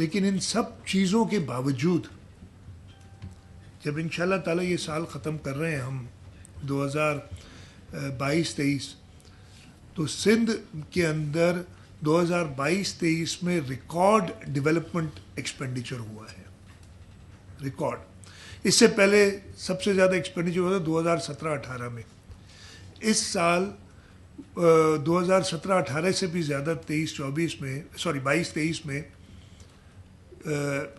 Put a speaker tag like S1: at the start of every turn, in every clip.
S1: لیکن ان سب چیزوں کے باوجود جب انشاءاللہ تعالی یہ سال ختم کر رہے ہیں ہم 2022-23 تو سندھ کے اندر 2022-23 میں ریکارڈ ڈیولپمنٹ ایکسپینڈیچر ہوا ہے، ریکارڈ. اس سے پہلے سب سے زیادہ ایکسپینڈیچر ہوا تھا 2017-18 میں. اس سال 2017-18 سے بھی زیادہ 22-23 میں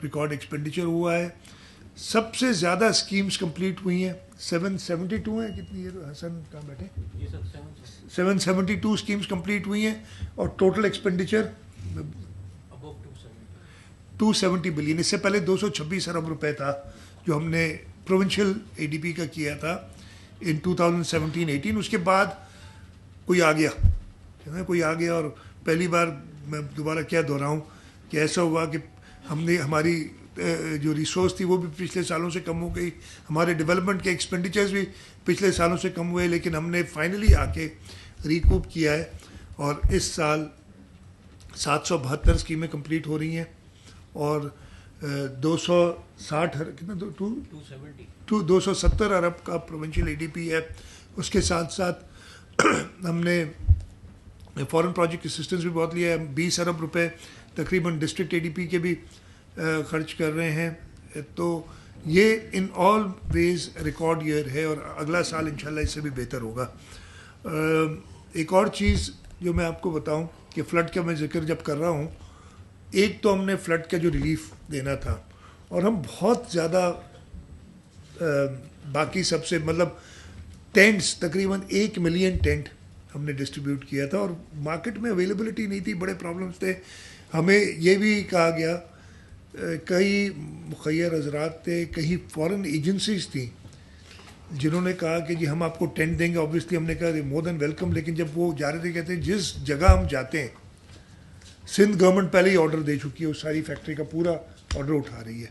S1: ریکارڈ ایکسپینڈیچر ہوا ہے. سب سے زیادہ اسکیمز کمپلیٹ ہوئی ہیں 772 ہیں. کتنی ہے حسن کہاں بیٹھے؟ 772 اسکیمز کمپلیٹ ہوئی ہیں اور ٹوٹل ایکسپینڈیچر 270 بلین. اس سے پہلے 226 ارب روپے تھا جو ہم نے پروونشل اے ڈی پی کا کیا تھا ان 2017-18. اس کے بعد کوئی آ گیا اور پہلی بار میں دوبارہ کیا دہراؤں کہ ایسا ہوا کہ ہم نے ہماری جو ریسورس تھی وہ بھی پچھلے سالوں سے کم ہو گئی، ہمارے ڈیولپمنٹ کے ایکسپینڈیچرز بھی پچھلے سالوں سے کم ہوئے، لیکن ہم نے فائنلی آ کے ریکوپ کیا ہے اور اس سال 772 اسکیمیں کمپلیٹ ہو رہی ہیں اور 270 ارب کا پروونشل اے ڈی پی ہے. اس کے ساتھ ساتھ ہم نے فورن پروجیکٹ اسسٹنس بھی بہت لیا ہے. 20 ارب روپے تقریباً ڈسٹرکٹ اے ڈی پی کے بھی خرچ کر رہے ہیں. تو یہ ان آل ویز ریکارڈ ایئر ہے اور اگلا سال انشاءاللہ اس سے بھی بہتر ہوگا. ایک اور چیز جو میں آپ کو بتاؤں کہ فلڈ کا میں ذکر جب کر رہا ہوں، ایک تو ہم نے فلڈ کا جو ریلیف دینا تھا اور ہم بہت زیادہ باقی سب سے مطلب ٹینٹس تقریباً 1 ملین ٹینٹ ہم نے ڈسٹریبیوٹ کیا تھا اور مارکیٹ میں اویلیبلٹی نہیں تھی، بڑے پرابلمس تھے. ہمیں یہ بھی کہا گیا، کئی مخیر حضرات تھے، کئی فورن ایجنسیز تھیں جنہوں نے کہا کہ جی ہم آپ کو ٹینٹ دیں گے. اوبویسلی ہم نے کہا مور دین ویلکم، لیکن جب وہ جا رہے تھے کہتے ہیں جس جگہ ہم جاتے ہیں سندھ گورنمنٹ پہلے ہی آرڈر دے چکی ہے، اس ساری فیکٹری کا پورا آرڈر اٹھا رہی ہے.